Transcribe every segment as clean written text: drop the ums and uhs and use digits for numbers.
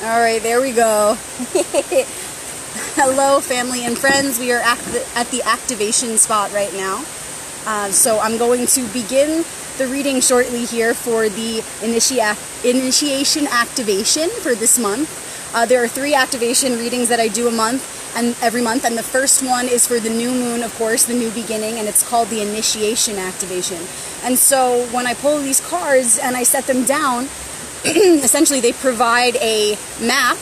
All right, there we go. Hello, family and friends. We are at the activation spot right now. So I'm going to begin the reading shortly here for the initiation activation for this month. There are 3 activation readings that I do every month, and the first one is for the new moon, of course, the new beginning, and it's called the initiation activation. And so when I pull these cards and I set them down, essentially they provide a map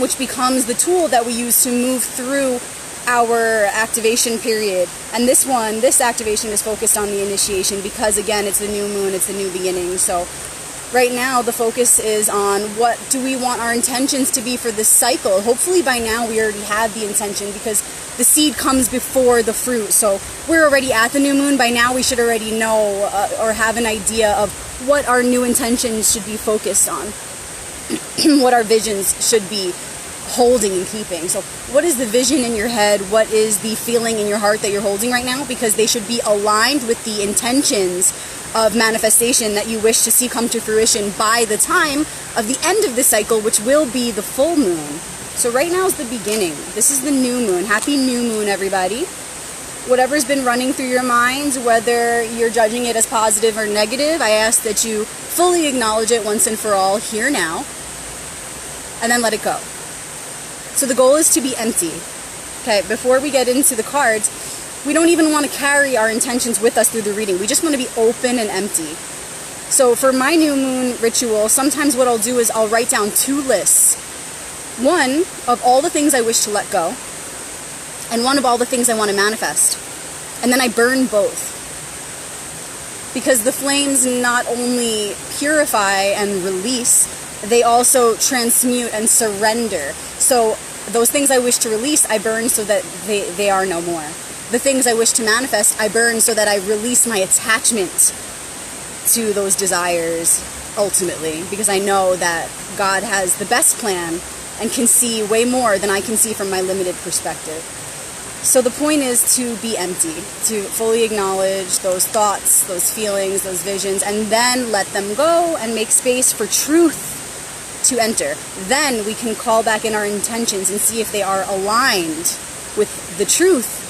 which becomes the tool that we use to move through our activation period. And this activation is focused on the initiation because, again, it's the new moon, it's the new beginning. So right now the focus is on what do we want our intentions to be for this cycle. Hopefully by now we already have the intention because the seed comes before the fruit. So we're already at the new moon. By now we should already know or have an idea of what our new intentions should be focused on, what our visions should be holding and keeping. So what is the vision in your head? What is the feeling in your heart that you're holding right now? Because they should be aligned with the intentions of manifestation that you wish to see come to fruition by the time of the end of the cycle, which will be the full moon. So right now is the beginning. This is the new moon. Happy new moon, everybody. Whatever's been running through your minds, whether you're judging it as positive or negative, I ask that you fully acknowledge it once and for all here now, and then let it go. So the goal is to be empty. Okay, before we get into the cards, we don't even want to carry our intentions with us through the reading. We just want to be open and empty. So for my new moon ritual, sometimes what I'll do is I'll write down 2 lists. One of all the things I wish to let go, and one of all the things I want to manifest. And then I burn both. Because the flames not only purify and release, they also transmute and surrender. So those things I wish to release, I burn so that they are no more. The things I wish to manifest, I burn so that I release my attachment to those desires ultimately. Because I know that God has the best plan and can see way more than I can see from my limited perspective. So the point is to be empty, to fully acknowledge those thoughts, those feelings, those visions, and then let them go and make space for truth to enter. Then we can call back in our intentions and see if they are aligned with the truth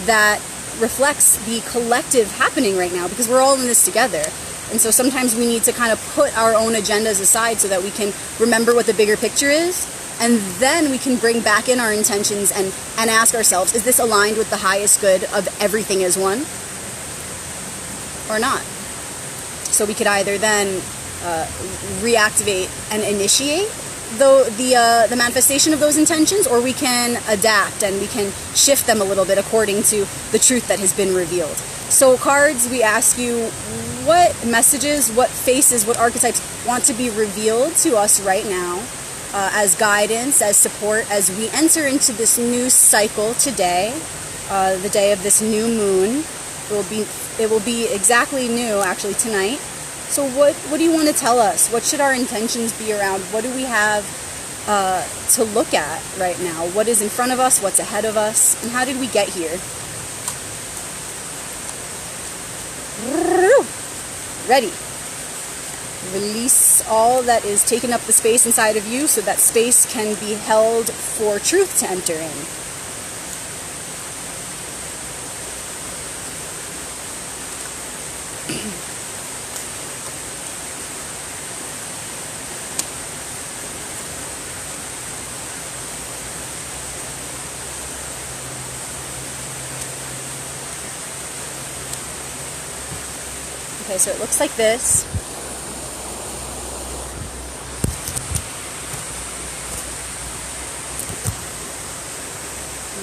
that reflects the collective happening right now, because we're all in this together. And so sometimes we need to kind of put our own agendas aside so that we can remember what the bigger picture is. And then we can bring back in our intentions and ask ourselves, is this aligned with the highest good of everything as one or not? So we could either then reactivate and initiate the manifestation of those intentions, or we can adapt and we can shift them a little bit according to the truth that has been revealed. So cards, we ask you what messages, what faces, what archetypes want to be revealed to us right now, as guidance, as support, as we enter into this new cycle today, the day of this new moon. It will be exactly new, actually, tonight. So what do you want to tell us? What should our intentions be around? What do we have to look at right now? What is in front of us? What's ahead of us? And how did we get here? Ready. Release all that is taking up the space inside of you so that space can be held for truth to enter in. Okay, so it looks like this.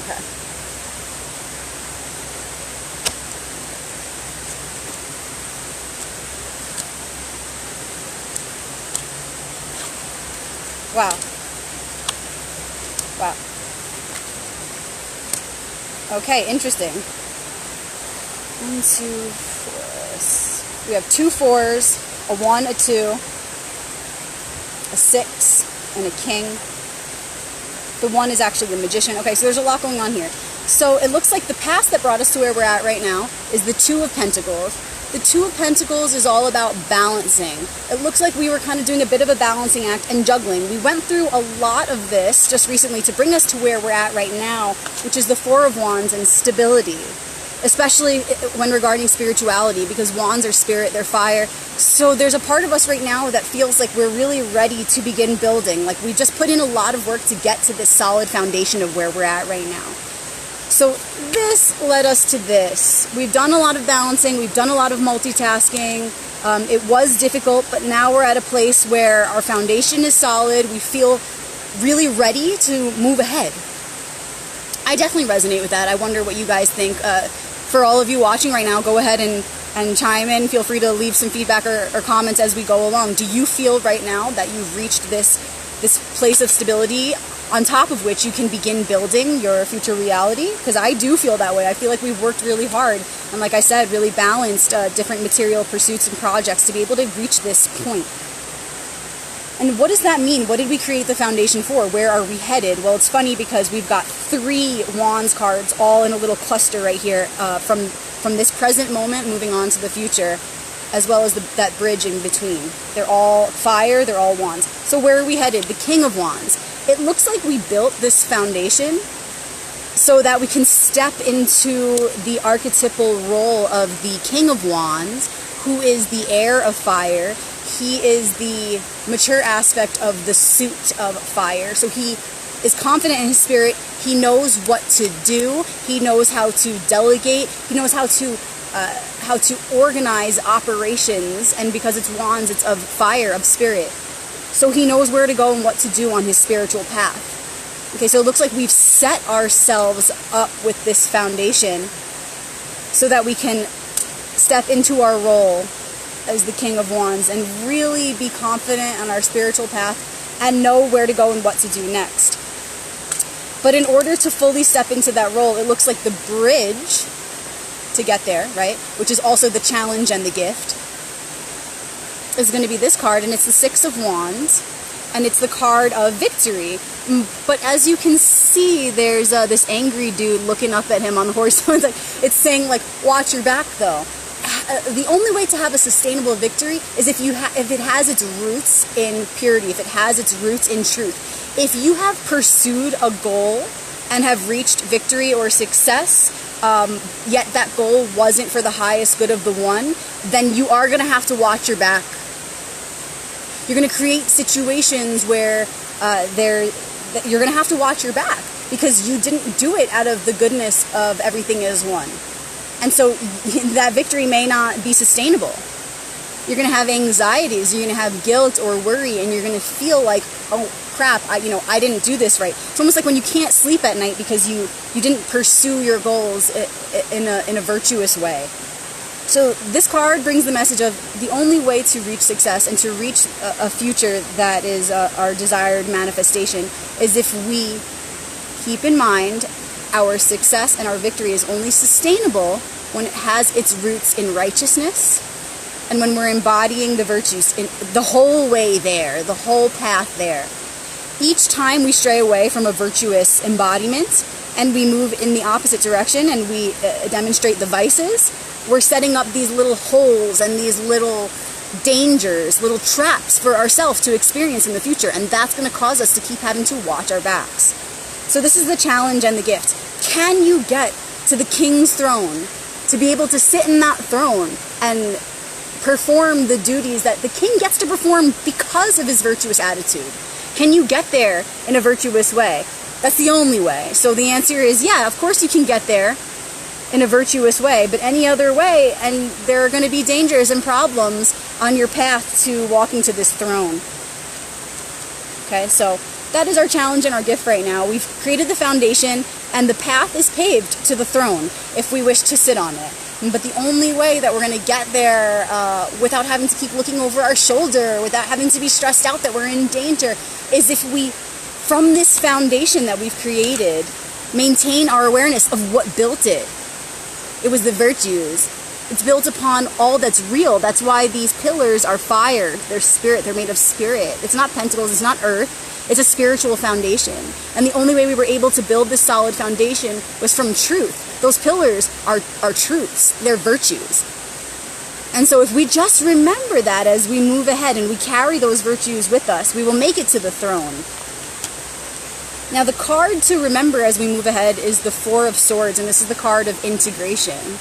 Okay. Wow. Wow. Okay, interesting. 1, 2, 4. We have 2 4s, a 1, a 2, a 6, and a king. The 1 is actually the magician. Okay, so there's a lot going on here. So it looks like the past that brought us to where we're at right now is the 2 of Pentacles. The Two of Pentacles is all about balancing. It looks like we were kind of doing a bit of a balancing act and juggling. We went through a lot of this just recently to bring us to where we're at right now, which is the Four of Wands and stability, especially when regarding spirituality, because wands are spirit, they're fire. So there's a part of us right now that feels like we're really ready to begin building. Like we just put in a lot of work to get to this solid foundation of where we're at right now. So this led us to this. We've done a lot of balancing, we've done a lot of multitasking. It was difficult, but now we're at a place where our foundation is solid. We feel really ready to move ahead. I definitely resonate with that. I wonder what you guys think. For all of you watching right now, go ahead and chime in. Feel free to leave some feedback or comments as we go along. Do you feel right now that you've reached this place of stability on top of which you can begin building your future reality? Because I do feel that way. I feel like we've worked really hard and, like I said, really balanced different material pursuits and projects to be able to reach this point. And what does that mean? What did we create the foundation for? Where are we headed? Well, it's funny because we've got 3 Wands cards all in a little cluster right here from this present moment moving on to the future, as well as that bridge in between. They're all fire, they're all wands. So where are we headed? The King of Wands. It looks like we built this foundation so that we can step into the archetypal role of the King of Wands, who is the heir of fire. He is the mature aspect of the suit of fire. So he is confident in his spirit. He knows what to do. He knows how to delegate. He knows how to organize operations. And because it's wands, it's of fire, of spirit. So he knows where to go and what to do on his spiritual path. Okay, so it looks like we've set ourselves up with this foundation so that we can step into our role as the King of Wands and really be confident on our spiritual path and know where to go and what to do next. But in order to fully step into that role, it looks like the bridge to get there, right, which is also the challenge and the gift, is going to be this card, and it's the Six of Wands, and it's the card of victory. But as you can see, there's this angry dude looking up at him on the horse. So it's saying, like, watch your back, though. The only way to have a sustainable victory is if it has its roots in purity, if it has its roots in truth. If you have pursued a goal and have reached victory or success, yet that goal wasn't for the highest good of the one, then you are going to have to watch your back. You're going to create situations where you're going to have to watch your back because you didn't do it out of the goodness of everything as one. And so that victory may not be sustainable. You're going to have anxieties, you're going to have guilt or worry, and you're going to feel like, oh crap, I didn't do this right. It's almost like when you can't sleep at night because you didn't pursue your goals in a virtuous way. So this card brings the message of the only way to reach success and to reach a future that is our desired manifestation is if we keep in mind our success and our victory is only sustainable when it has its roots in righteousness and when we're embodying the virtues in the whole way there, the whole path there. Each time we stray away from a virtuous embodiment and we move in the opposite direction and we demonstrate the vices, we're setting up these little holes and these little dangers, little traps for ourselves to experience in the future, and that's going to cause us to keep having to watch our backs. So this is the challenge and the gift. Can you get to the king's throne, to be able to sit in that throne and perform the duties that the king gets to perform because of his virtuous attitude? Can you get there in a virtuous way? That's the only way. So the answer is, yeah, of course you can get there in a virtuous way, but any other way, and there are going to be dangers and problems on your path to walking to this throne. Okay, so that is our challenge and our gift right now. We've created the foundation, and the path is paved to the throne if we wish to sit on it. But the only way that we're going to get there without having to keep looking over our shoulder, without having to be stressed out that we're in danger, is if we, from this foundation that we've created, maintain our awareness of what built it. It was the virtues. It's built upon all that's real. That's why these pillars are fire. They're spirit. They're made of spirit. It's not pentacles. It's not earth. It's a spiritual foundation. And the only way we were able to build this solid foundation was from truth. Those pillars are truths. They're virtues. And so if we just remember that as we move ahead and we carry those virtues with us, we will make it to the throne. Now the card to remember as we move ahead is the Four of Swords, and this is the card of integration.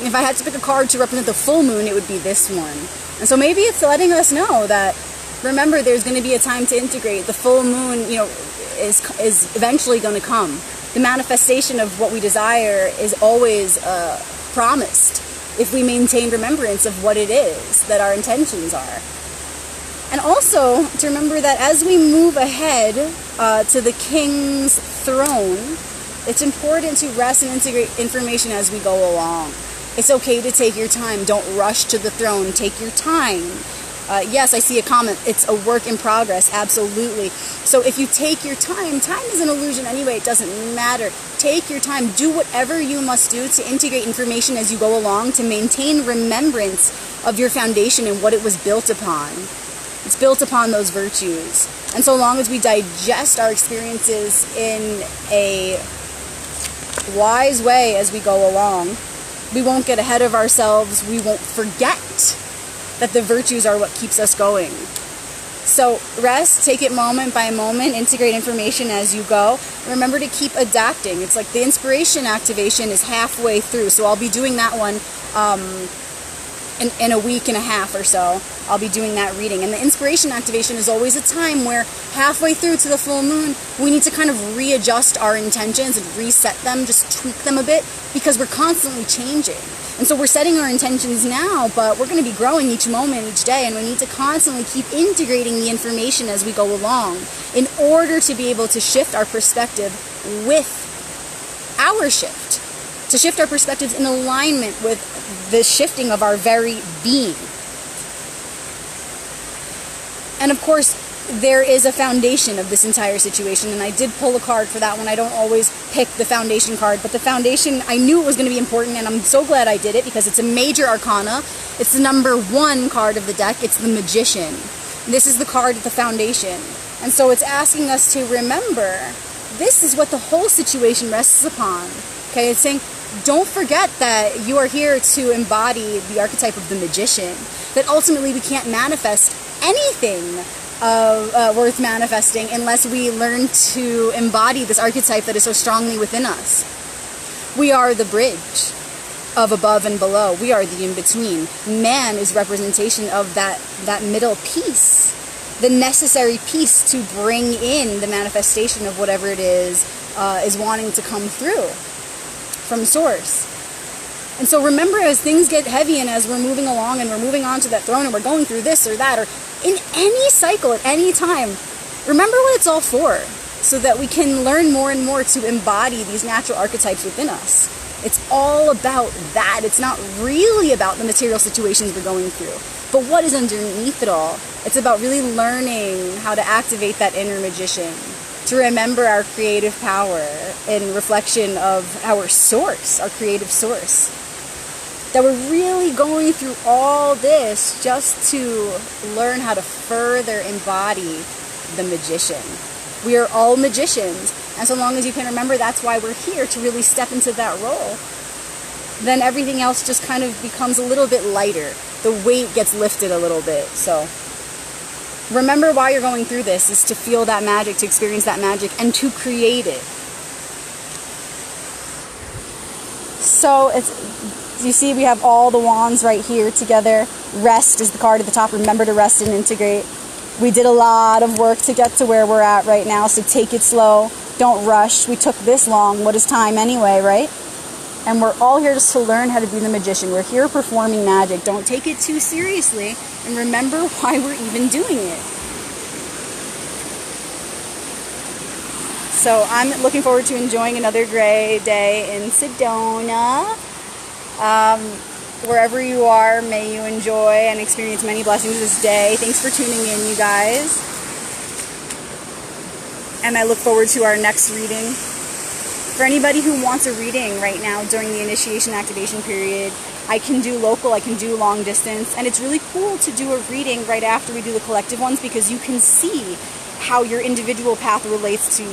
If I had to pick a card to represent the full moon, it would be this one. And so maybe it's letting us know that, remember, there's going to be a time to integrate. The full moon, is eventually going to come. The manifestation of what we desire is always promised if we maintain remembrance of what it is that our intentions are. And also to remember that as we move ahead to the king's throne, it's important to rest and integrate information as we go along. It's okay to take your time. Don't rush to the throne. Take your time. Yes, I see a comment. It's a work in progress. Absolutely. So if you take your time is an illusion anyway. It doesn't matter. Take your time. Do whatever you must do to integrate information as you go along, to maintain remembrance of your foundation and what it was built upon. It's built upon those virtues. And so long as we digest our experiences in a wise way as we go along, we won't get ahead of ourselves. We won't forget that the virtues are what keeps us going. So rest, take it moment by moment, integrate information as you go. Remember to keep adapting. It's like the inspiration activation is halfway through, so I'll be doing that one in a week and a half or so. I'll be doing that reading. And the inspiration activation is always a time where halfway through to the full moon, we need to kind of readjust our intentions and reset them, just tweak them a bit, because we're constantly changing. And so we're setting our intentions now, but we're going to be growing each moment, each day, and we need to constantly keep integrating the information as we go along in order to be able to shift our perspective with our shift, to shift our perspectives in alignment with the shifting of our very being. And of course, there is a foundation of this entire situation, and I did pull a card for that one. I don't always pick the foundation card, but the foundation, I knew it was going to be important, and I'm so glad I did it because it's a major arcana. It's the number 1 card of the deck. It's the Magician. This is the card at the foundation. And so it's asking us to remember this is what the whole situation rests upon. Okay, it's saying, don't forget that you are here to embody the archetype of the magician, that ultimately we can't manifest anything worth manifesting unless we learn to embody this archetype that is so strongly within us. We are the bridge of above and below. We are the in-between. Man is representation of that middle piece, the necessary piece to bring in the manifestation of whatever it is wanting to come through from source. And so remember, as things get heavy and as we're moving along and we're moving on to that throne and we're going through this or that, or in any cycle at any time, remember what it's all for, so that we can learn more and more to embody these natural archetypes within us. It's all about that. It's not really about the material situations we're going through, but what is underneath it all. It's about really learning how to activate that inner magician, to remember our creative power in reflection of our source, our creative source. That we're really going through all this just to learn how to further embody the magician. We are all magicians, and so long as you can remember that's why we're here, to really step into that role, then everything else just kind of becomes a little bit lighter. The weight gets lifted a little bit. So remember why you're going through this is to feel that magic, to experience that magic, and to create it. So you see we have all the wands right here together. Rest is the card at the top. Remember to rest and integrate. We did a lot of work to get to where we're at right now, so take it slow. Don't rush. We took this long. What is time anyway, right? And we're all here just to learn how to be the magician. We're here performing magic. Don't take it too seriously, and remember why we're even doing it. So I'm looking forward to enjoying another great day in Sedona. Wherever you are, may you enjoy and experience many blessings this day. Thanks for tuning in, you guys. And I look forward to our next reading. For anybody who wants a reading right now during the initiation activation period, I can do local, I can do long distance, and it's really cool to do a reading right after we do the collective ones, because you can see how your individual path relates to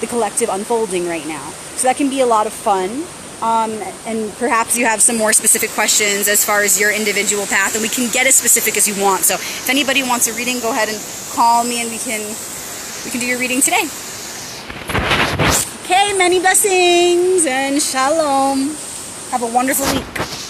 the collective unfolding right now. So that can be a lot of fun. and perhaps you have some more specific questions as far as your individual path, and we can get as specific as you want. So if anybody wants a reading, go ahead and call me and we can do your reading today. Okay, many blessings and shalom. Have a wonderful week.